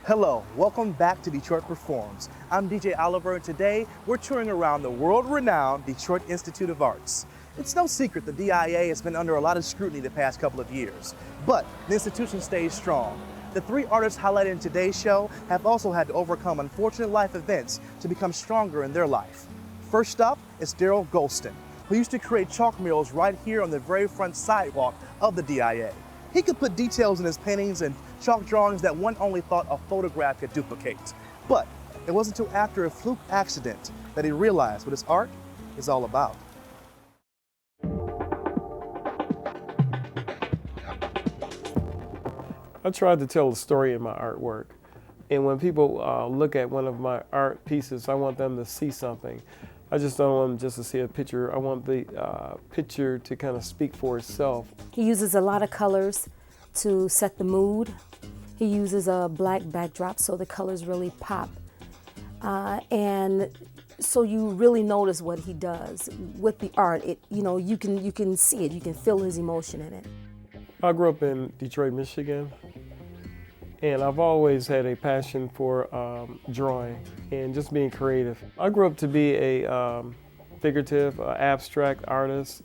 Hello, welcome back to Detroit Performs. I'm DJ Oliver, and today we're touring around the world-renowned Detroit Institute of Arts. It's no secret the DIA has been under a lot of scrutiny the past couple of years, but the institution stays strong. The three artists highlighted in today's show have also had to overcome unfortunate life events to become stronger in their life. First up is Darold Gholston, who used to create chalk murals right here on the very front sidewalk of the DIA. He could put details in his paintings and chalk drawings that one only thought a photograph could duplicate. But it wasn't until after a fluke accident that he realized what his art is all about. I tried to tell a story in my artwork. And when people look at one of my art pieces, I want them to see something. I just don't want them just to see a picture. I want the picture to kind of speak for itself. He uses a lot of colors to set the mood. He uses a black backdrop so the colors really pop. And so you really notice what he does with the art. You can see it, you can feel his emotion in it. I grew up in Detroit, Michigan, and I've always had a passion for drawing and just being creative. I grew up to be a figurative, abstract artist,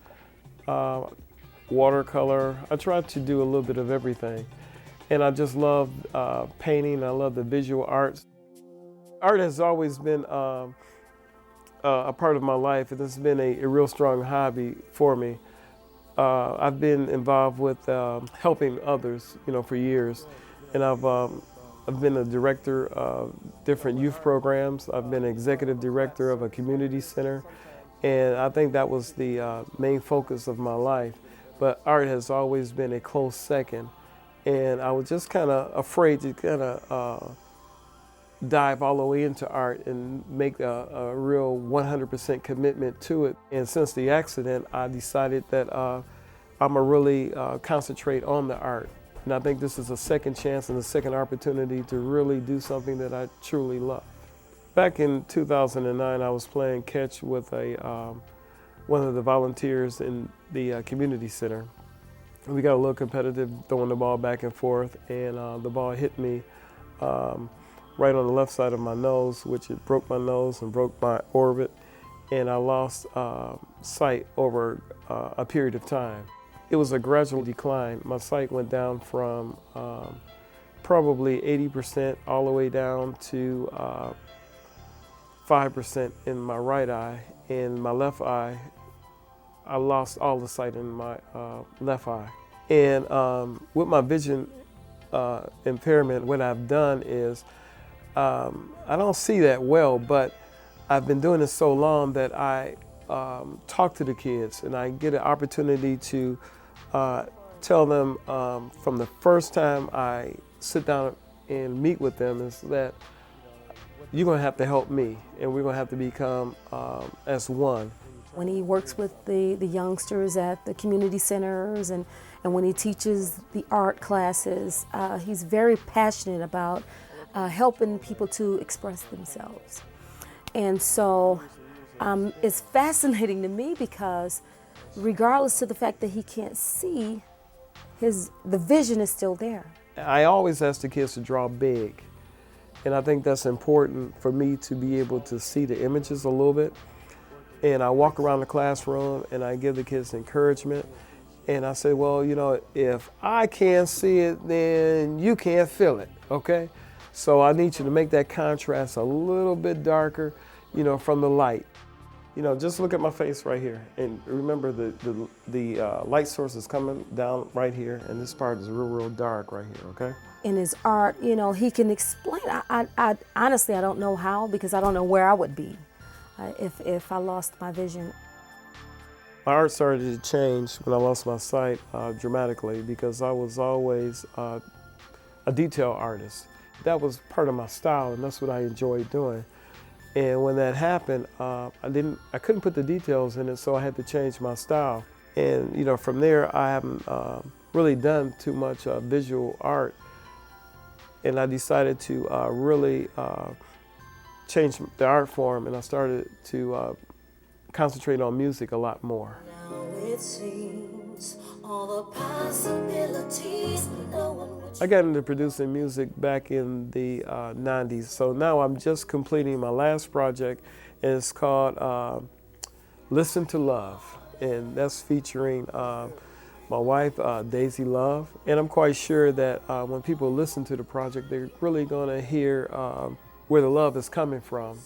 watercolor. I tried to do a little bit of everything. And I just love painting, I love the visual arts. Art has always been a part of my life, and it's been a real strong hobby for me. I've been involved with helping others, for years. And I've been a director of different youth programs. I've been executive director of a community center. And I think that was the main focus of my life. But art has always been a close second. And I was just kind of afraid to kind of dive all the way into art and make a real 100% commitment to it. And since the accident, I decided that I'm gonna really concentrate on the art. And I think this is a second chance and a second opportunity to really do something that I truly love. Back in 2009, I was playing catch with one of the volunteers in the community center. We got a little competitive throwing the ball back and forth, and the ball hit me right on the left side of my nose, which it broke my nose and broke my orbit, and I lost sight over a period of time. It was a gradual decline. My sight went down from probably 80% all the way down to 5% in my right eye. In my left eye, I lost all the sight in my left eye. And with my vision impairment, what I've done is, I don't see that well, but I've been doing this so long that I talk to the kids, and I get an opportunity to tell them from the first time I sit down and meet with them is that you're gonna have to help me, and we're gonna have to become as one. When he works with the youngsters at the community centers and when he teaches the art classes, he's very passionate about helping people to express themselves. And so it's fascinating to me because regardless of the fact that he can't see, the vision is still there. I always ask the kids to draw big. And I think that's important for me to be able to see the images a little bit. And I walk around the classroom and I give the kids encouragement. And I say, well, if I can't see it, then you can't feel it, okay? So I need you to make that contrast a little bit darker, from the light. Just look at my face right here. And remember the light source is coming down right here, and this part is real dark right here, okay? In his art, he can explain. I honestly, I don't know how, because I don't know where I would be if I lost my vision. My art started to change when I lost my sight dramatically, because I was always a detail artist. That was part of my style, and that's what I enjoyed doing. And when that happened, I couldn't put the details in it, so I had to change my style. And from there, I haven't really done too much visual art. And I decided to really change the art form, and I started to concentrate on music a lot more. Now it seems all the possibilities no one I got into producing music back in the 90s, so now I'm just completing my last project, and it's called Listen to Love, and that's featuring my wife, Daisy Love, and I'm quite sure that when people listen to the project, they're really going to hear where the love is coming from.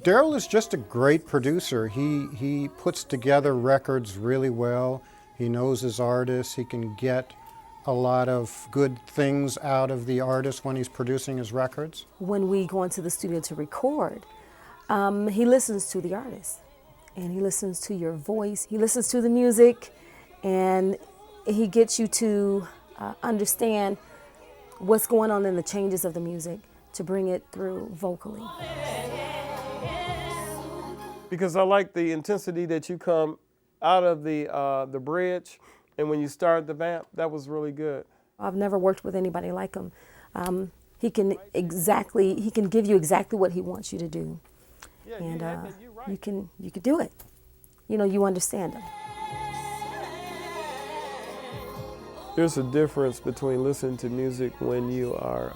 Darold is just a great producer. He puts together records really well. He knows his artists. He can get a lot of good things out of the artist when he's producing his records. When we go into the studio to record, he listens to the artist, and he listens to your voice. He listens to the music, and he gets you to understand what's going on in the changes of the music to bring it through vocally. Because I like the intensity that you come out of the bridge, and when you start the vamp, that was really good. I've never worked with anybody like him. He can give you exactly what he wants you to do, and you can do it. You know, you understand him. There's a difference between listening to music when you are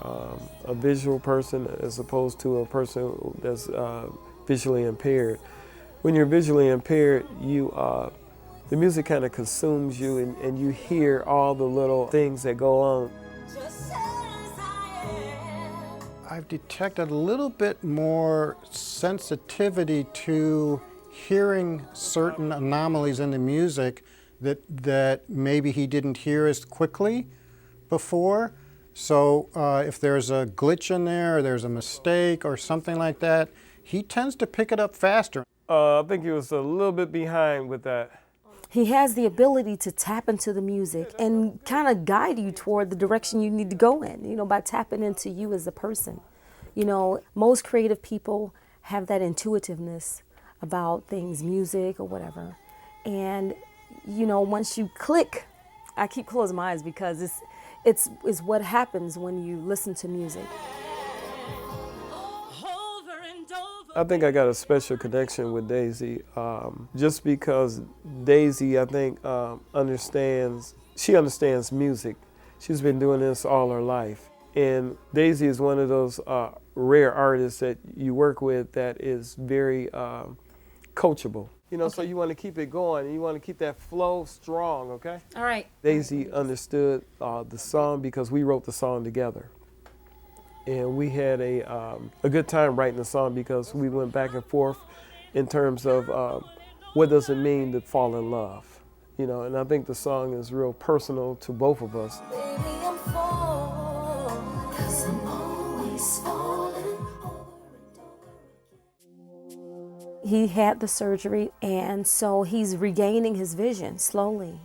a visual person as opposed to a person that's visually impaired. When you're visually impaired, the music kind of consumes you, and you hear all the little things that go on. I've detected a little bit more sensitivity to hearing certain anomalies in the music that maybe he didn't hear as quickly before. So if there's a glitch in there, or there's a mistake or something like that, he tends to pick it up faster. I think he was a little bit behind with that. He has the ability to tap into the music and kind of guide you toward the direction you need to go in, you know, by tapping into you as a person. You know, most creative people have that intuitiveness about things, music or whatever. And, you know, once you click, I keep closing my eyes because it's what happens when you listen to music. I think I got a special connection with Daisy, just because Daisy, I think, understands music. She's been doing this all her life. And Daisy is one of those rare artists that you work with that is very coachable. You know, okay. So you want to keep it going, and you want to keep that flow strong, okay? All right. Daisy understood the song because we wrote the song together. And we had a good time writing the song because we went back and forth in terms of what does it mean to fall in love, you know. And I think the song is real personal to both of us. Baby, I'm falling, 'cause I'm always falling over and over. He had the surgery, and so he's regaining his vision slowly.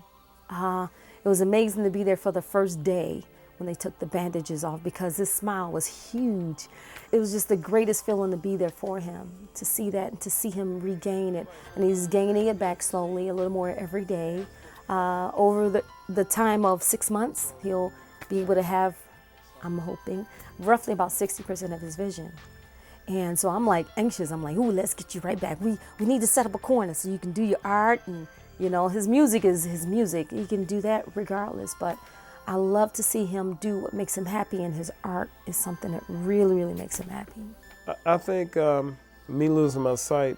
It was amazing to be there for the first day when they took the bandages off, because his smile was huge. It was just the greatest feeling to be there for him, to see that, and to see him regain it. And he's gaining it back slowly, a little more every day. Over the time of 6 months, he'll be able to have, I'm hoping, roughly about 60% of his vision. And so I'm like anxious. I'm like, ooh, let's get you right back. We need to set up a corner so you can do your art, and you know, his music is his music. He can do that regardless, but I love to see him do what makes him happy, and his art is something that really, really makes him happy. I think me losing my sight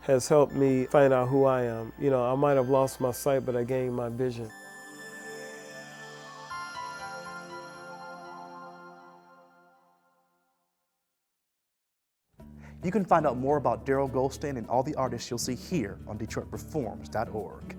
has helped me find out who I am. You know, I might have lost my sight, but I gained my vision. You can find out more about Darold Gholston and all the artists you'll see here on DetroitPerforms.org.